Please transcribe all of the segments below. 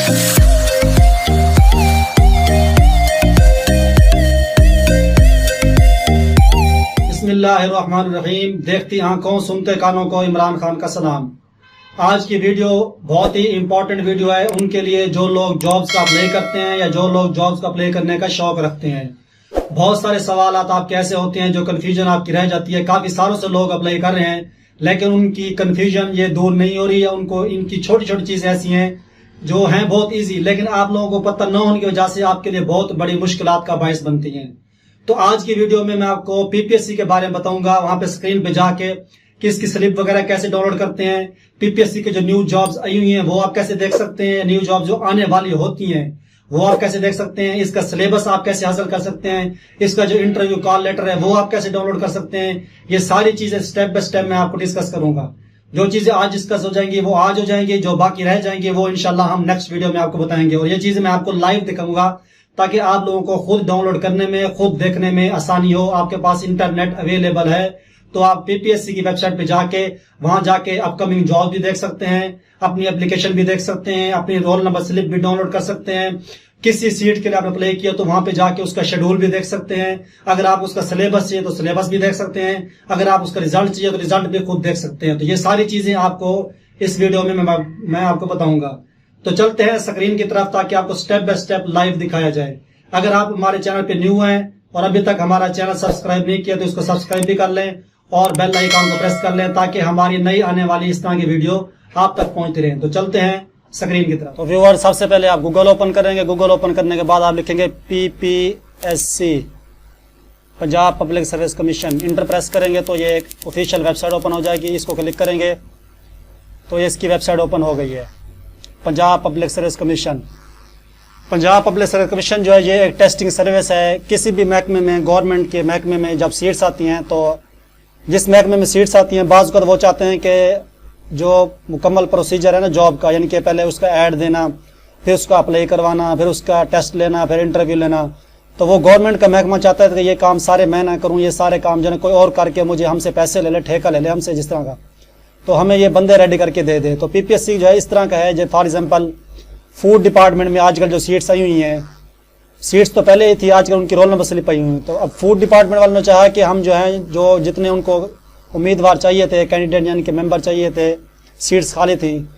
बिस्मिल्लाहिर्रहमानिर्रहीम। देखती आंखों सुनते कानों को इमरान खान का सलाम। आज की वीडियो बहुत ही इम्पोर्टेंट वीडियो है उनके लिए जो लोग जॉब्स का अप्लाई करते हैं या जो लोग जॉब्स का अप्लाई करने का शौक रखते हैं। बहुत सारे सवाल आप कैसे होते हैं, जो कन्फ्यूजन आपकी रह जाती है। काफी सालों से लोग अप्लाई कर रहे हैं लेकिन उनकी कन्फ्यूजन ये दूर नहीं हो रही है। उनको इनकी छोटी छोटी चीजें ऐसी हैं जो हैं बहुत ईजी, लेकिन आप लोगों को पता न होने की वजह से आपके लिए बहुत बड़ी मुश्किलात का बायस बनती हैं। तो आज की वीडियो में मैं आपको पीपीएससी के बारे में बताऊंगा। वहां पे स्क्रीन पे जाके किसकी स्लिप वगैरह कैसे डाउनलोड करते हैं, पीपीएससी के जो न्यू जॉब्स आई हुई हैं वो आप कैसे देख सकते हैं, न्यू जॉब जो आने वाली होती हैं वो आप कैसे देख सकते हैं, इसका सिलेबस आप कैसे हासिल कर सकते हैं, इसका जो इंटरव्यू कॉल लेटर है वो आप कैसे डाउनलोड कर सकते हैं। ये सारी चीजें स्टेप बाय स्टेप मैं आपको डिस्कस करूंगा। जो चीजें आज डिस्कस हो जाएंगी वो आज हो जाएंगी, जो बाकी रह जाएंगे वो इंशाल्लाह हम नेक्स्ट वीडियो में आपको बताएंगे। और ये चीजें मैं आपको लाइव दिखाऊंगा ताकि आप लोगों को खुद डाउनलोड करने में, खुद देखने में आसानी हो। आपके पास इंटरनेट अवेलेबल है तो आप पीपीएससी की वेबसाइट पे जाके वहां जाके अपकमिंग जॉब भी देख सकते हैं, अपनी एप्लीकेशन भी देख सकते हैं, अपनी रोल नंबर स्लिप भी डाउनलोड कर सकते हैं। किसी सीट के लिए आपने अप्लाई किया तो वहां पे जाके उसका शेड्यूल भी देख सकते हैं। अगर आप उसका सिलेबस चाहिए तो सिलेबस भी देख सकते हैं। अगर आप उसका रिजल्ट चाहिए तो रिजल्ट भी खुद देख सकते हैं। तो ये सारी चीजें आपको इस वीडियो में मैं आपको बताऊंगा। तो चलते हैं स्क्रीन की तरफ ताकि आपको स्टेप बाय स्टेप लाइव दिखाया जाए। अगर आप हमारे चैनल पे न्यू हैं और अभी तक हमारा चैनल सब्सक्राइब नहीं किया तो इसको सब्सक्राइब भी कर लें और बेल आइकन को प्रेस कर लें ताकि हमारी नई आने वाली इस तरह की वीडियो आप तक पहुंचती रहे। तो चलते हैं स्क्रीन की तरफ। तो व्यूअर, सबसे पहले आप गूगल ओपन करेंगे। गूगल ओपन करने के बाद आप लिखेंगे PPSC, Punjab public service commission. Enter press करेंगे तो ये एक ऑफिशियल वेबसाइट ओपन हो जाएगी। इसको क्लिक करेंगे तो ये इसकी वेबसाइट ओपन हो गई है, Punjab public service commission. Punjab public service commission जो है ये एक टेस्टिंग सर्विस है। किसी भी महकमे में, गवर्नमेंट के महकमे में जब सीट्स आती हैं तो जिस महकमे में सीट्स आती हैं बाज़ वो चाहते हैं कि जो मुकम्मल प्रोसीजर है ना जॉब का, यानी कि पहले उसका ऐड देना, फिर उसका अप्लाई करवाना, फिर उसका टेस्ट लेना, फिर इंटरव्यू लेना, तो वो गवर्नमेंट का महकमा चाहता है कि ये काम सारे मैं ना करूँ, ये सारे काम जो है कोई और करके मुझे हमसे पैसे ले ले, ठेका ले ले हमसे जिस तरह का, तो हमें ये बंदे रेडी करके दे दे। तो पीपीएससी जो है इस तरह का है। जो फॉर एग्जाम्पल फूड डिपार्टमेंट में आजकल जो सीट्स आई हुई हैं, सीट्स तो पहले ही थी, आजकल उनकी रोल नंबर स्लिप आई हुई। तो अब फूड डिपार्टमेंट वालों ने चाहा कि हम जो है जो जितने उनको उम्मीदवार चाहिए थे, कैंडिडेट यानी कि मेंबर चाहिए थे, सीट्स खाली थी,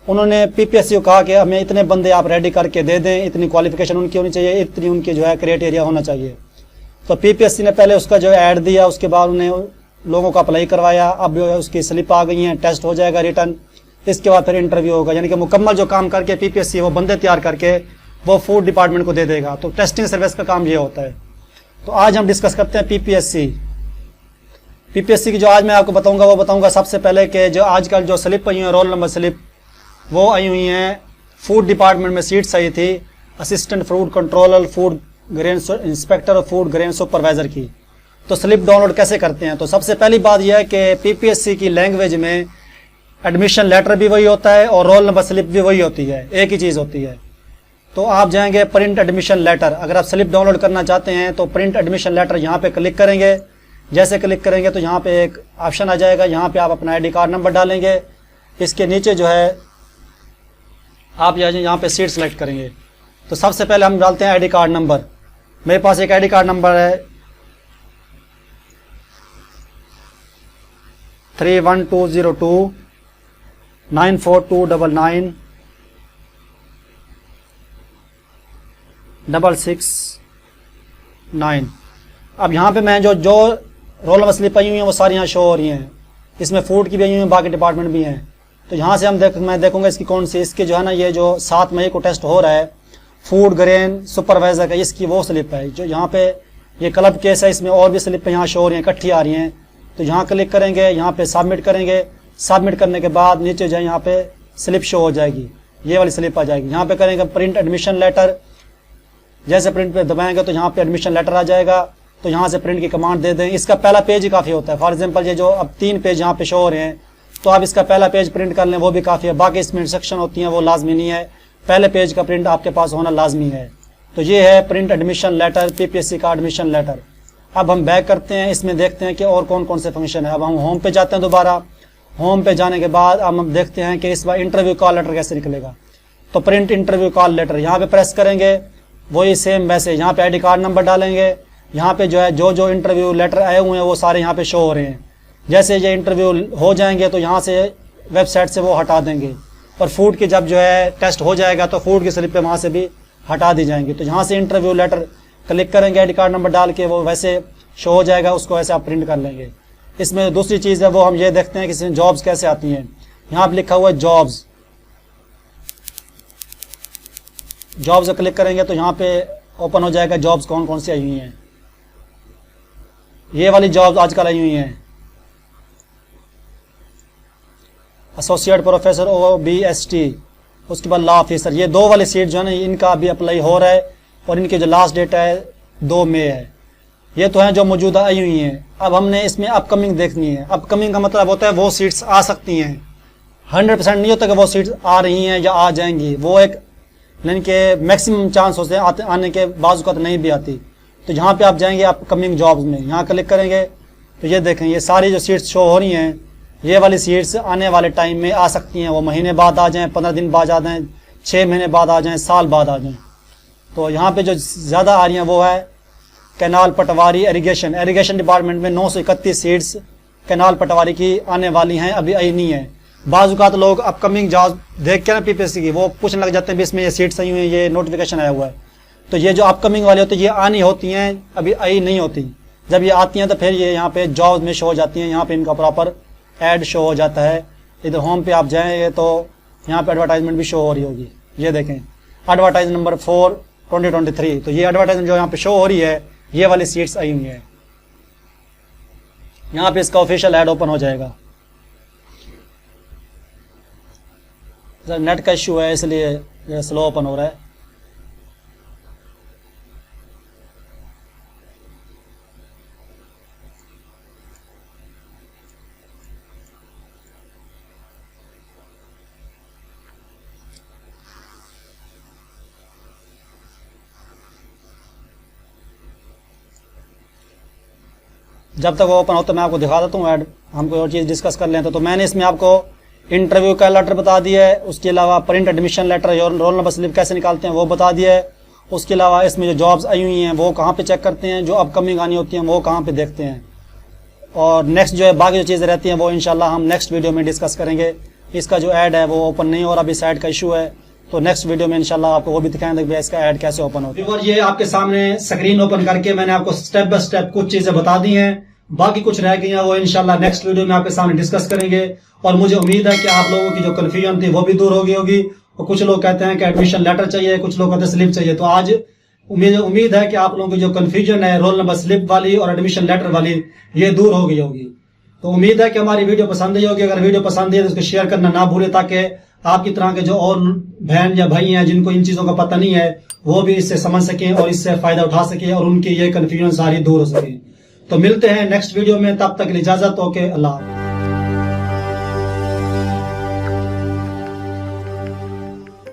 उन्होंने पीपीएससी को कहा कि हमें इतने बंदे आप रेडी करके दे दें, इतनी क्वालिफिकेशन उनकी होनी चाहिए, इतनी उनकी जो है क्राइटेरिया होना चाहिए। तो पीपीएससी ने पहले उसका जो ऐड दिया, उसके बाद उन्हें लोगों को अप्लाई करवाया। अब जो है उसकी स्लिप आ गई है, टेस्ट हो जाएगा रिटर्न, इसके बाद फिर इंटरव्यू होगा। यानी कि मुकम्मल जो काम करके पीपीएससी वो बंदे तैयार करके वो फूड डिपार्टमेंट को दे देगा। तो टेस्टिंग सर्विस का काम ये होता है। तो आज हम डिस्कस करते हैं पीपीएससी की जो आज मैं आपको बताऊंगा वो बताऊंगा सबसे पहले कि जो आजकल जो स्लिप आई हुई है, रोल नंबर स्लिप, वो आई हुई हैं फूड डिपार्टमेंट में सीट्स आई थी assistant food controller, food grain inspector और फूड ग्रेन सुपरवाइजर की। तो स्लिप डाउनलोड कैसे करते हैं? तो सबसे पहली बात यह है कि पीपीएससी की लैंग्वेज में एडमिशन लेटर भी वही होता है और रोल नंबर स्लिप भी वही होती है, एक ही चीज़ होती है। तो आप जाएंगे प्रिंट एडमिशन लेटर। अगर आप स्लिप डाउनलोड करना चाहते हैं तो प्रिंट एडमिशन लेटर यहाँ पे क्लिक करेंगे। जैसे क्लिक करेंगे तो यहाँ पे एक ऑप्शन आ जाएगा, यहाँ पे आप अपना आईडी कार्ड नंबर डालेंगे। इसके नीचे जो है आप यहाँ पे सीट सेलेक्ट करेंगे। तो सबसे पहले हम डालते हैं आईडी कार्ड नंबर। मेरे पास एक आईडी कार्ड नंबर है 31202 94299 669। अब यहाँ पे मैं जो रोल नंबर स्लिप आई हुई हैं वो सारी यहाँ शो हो रही हैं। इसमें फूड की भी आई हुई हैं, बाकी डिपार्टमेंट भी हैं। तो यहाँ से मैं देखूंगा इसकी कौन सी, इसकी जो है ना ये जो 7 मई को टेस्ट हो रहा है फूड ग्रेन सुपरवाइजर का, इसकी वो स्लिप है। जो यहाँ पे ये क्लब केस है, इसमें और भी स्लिप यहाँ शो हो रही हैं, इकट्ठी आ रही हैं। तो यहाँ क्लिक करेंगे, यहाँ पे सबमिट करेंगे। सबमिट करने के बाद नीचे जो है यहाँ पे स्लिप शो हो जाएगी, ये वाली स्लिप आ जाएगी। यहाँ पे करेंगे प्रिंट एडमिशन लेटर। जैसे प्रिंट पे दबाएंगे तो यहाँ पे एडमिशन लेटर आ जाएगा। तो यहाँ से प्रिंट की कमांड दे दें। इसका पहला पेज ही काफ़ी होता है। फॉर एग्जांपल ये जो अब 3 पेज यहाँ पे शो हो रहे हैं, तो आप इसका पहला पेज प्रिंट कर लें, वो भी काफ़ी है। बाकी इसमें इंस्ट्रक्शन होती हैं, वो लाजमी नहीं है। पहले पेज का प्रिंट आपके पास होना लाजमी है। तो ये है प्रिंट एडमिशन लेटर, पीपीएससी का एडमिशन लेटर। अब हम बैक करते हैं, इसमें देखते हैं कि और कौन कौन से फंक्शन है। अब हम होम पे जाते हैं। दोबारा होम पे जाने के बाद अब हम देखते हैं कि इस बार इंटरव्यू कॉल लेटर कैसे निकलेगा। तो प्रिंट इंटरव्यू कॉल लेटर यहाँ पे प्रेस करेंगे, वही सेम वैसे यहाँ पे आईडी कार्ड नंबर डालेंगे। यहाँ पे जो है जो इंटरव्यू लेटर आए हुए हैं वो सारे यहाँ पे शो हो रहे हैं। जैसे ये इंटरव्यू हो जाएंगे तो यहाँ से वेबसाइट से वो हटा देंगे, और फूड की जब जो है टेस्ट हो जाएगा तो फूड की स्लिप पे वहाँ से भी हटा दी जाएंगी। तो यहाँ से इंटरव्यू लेटर क्लिक करेंगे, आईडी कार्ड नंबर डाल के वो वैसे शो हो जाएगा, उसको ऐसे आप प्रिंट कर लेंगे। इसमें दूसरी चीज़ है वो हम ये देखते हैं कि इसमें जॉब्स कैसे आती हैं। यहाँ पे लिखा हुआ है जॉब्स, जॉब्स क्लिक करेंगे तो यहाँ पे ओपन हो जाएगा जॉब्स कौन कौन सी आई हुई हैं। ये वाली जॉब्स आजकल आई हुई हैं, एसोसिएट प्रोफेसर OBST, उसके बाद लॉ ऑफिसर। ये 2 वाली सीट जो है ना इनका अभी अप्लाई हो रहा है, और इनकी जो लास्ट डेट है 2 मई है। ये तो हैं जो मौजूदा आई हुई हैं। अब हमने इसमें अपकमिंग देखनी है। अपकमिंग का मतलब होता है वो सीट्स आ सकती हैं, 100% नहीं होता कि वो सीट्स आ रही हैं या आ जाएंगी, वो एक यानी कि मैक्सिमम चांस होते हैं आने के, बाजू का तो नहीं भी आती। तो यहाँ पे आप जाएंगे अपकमिंग जॉब्स में, यहाँ क्लिक करेंगे तो ये देखें ये सारी जो सीट्स शो हो रही हैं, ये वाली सीट्स आने वाले टाइम में आ सकती हैं। वो महीने बाद आ जाएं, 15 दिन बाद आ जाएं, 6 महीने बाद आ जाएं, साल बाद आ जाएं। तो यहाँ पे जो ज़्यादा आ रही हैं वो है कैनाल पटवारी एरीगेशन डिपार्टमेंट में 931 सीट्स कैनाल पटवारी की आने वाली हैं, अभी आई नहीं है। बाज़ लोग अपकमिंग जॉब देख के ना PPSC की वो पूछने लग जाते हैं भी इसमें ये सीट्स आई हुई हैं, ये नोटिफिकेशन आया हुआ है। तो ये जो अपकमिंग वाली होती है ये आनी होती हैं, अभी आई नहीं होती। जब ये आती हैं तो फिर ये यहाँ पे जॉब्स में शो हो जाती हैं, यहाँ पे इनका प्रॉपर ऐड शो हो जाता है। इधर होम पे आप जाएंगे तो यहाँ पे एडवर्टाइजमेंट भी शो हो रही होगी। ये देखें एडवर्टाइज नंबर 4 2023, तो ये एडवर्टाइजमेंट जो यहाँ पे शो हो रही है ये वाली सीट्स आई हुई है। यहाँ पे इसका ऑफिशियल ऐड ओपन हो जाएगा। सर नेट का इश्यू है इसलिए स्लो ओपन हो रहा है। जब तक वो ओपन हो तो मैं आपको दिखा देता हूँ ऐड, हम कोई और चीज़ डिस्कस कर लें। तो मैंने इसमें आपको इंटरव्यू का लेटर बता दिया है, उसके अलावा प्रिंट एडमिशन लेटर और रोल नंबर स्लिप कैसे निकालते हैं वो बता दिया है। उसके अलावा इसमें जो जॉब्स आई हुई हैं वो कहाँ पे चेक करते हैं, जो अपकमिंग आनी होती हैं वो कहाँ पे देखते हैं, और नेक्स्ट जो है बाकी जो चीज़ें रहती हैं वो इंशाल्लाह हम नेक्स्ट वीडियो में डिस्कस करेंगे। इसका जो ऐड है वो ओपन नहीं हो रहा, अभी साइड का इशू है, तो नेक्स्ट वीडियो में इंशाल्लाह आपको वो भी दिखाएंगे कि इसका ऐड कैसे ओपन होता है। और ये आपके सामने स्क्रीन ओपन करके मैंने आपको स्टेप बाय स्टेप कुछ चीजें बता दी हैं, बाकी कुछ रह गई हैं वो इंशाल्लाह नेक्स्ट वीडियो में आपके सामने डिस्कस करेंगे। और मुझे उम्मीद है कि आप लोगों की जो कन्फ्यूजन थी वो भी दूर हो गई होगी। और कुछ लोग कहते हैं कि एडमिशन लेटर चाहिए, कुछ लोग कहते हैं स्लिप चाहिए। तो आज उम्मीद है कि आप लोगों की जो कन्फ्यूजन है रोल नंबर स्लिप वाली और एडमिशन लेटर वाली ये दूर हो गई होगी। तो उम्मीद है कि हमारी वीडियो पसंद आई होगी। अगर वीडियो पसंद है तो उसको शेयर करना ना भूले, ताकि आपकी तरह के जो और बहन या भाई हैं जिनको इन चीजों का पता नहीं है वो भी इससे समझ सकें और इससे फायदा उठा सकें और उनकी ये कन्फ्यूजन सारी दूर हो सके। तो मिलते हैं नेक्स्ट वीडियो में, तब तक इजाजत, ओके, अल्लाह।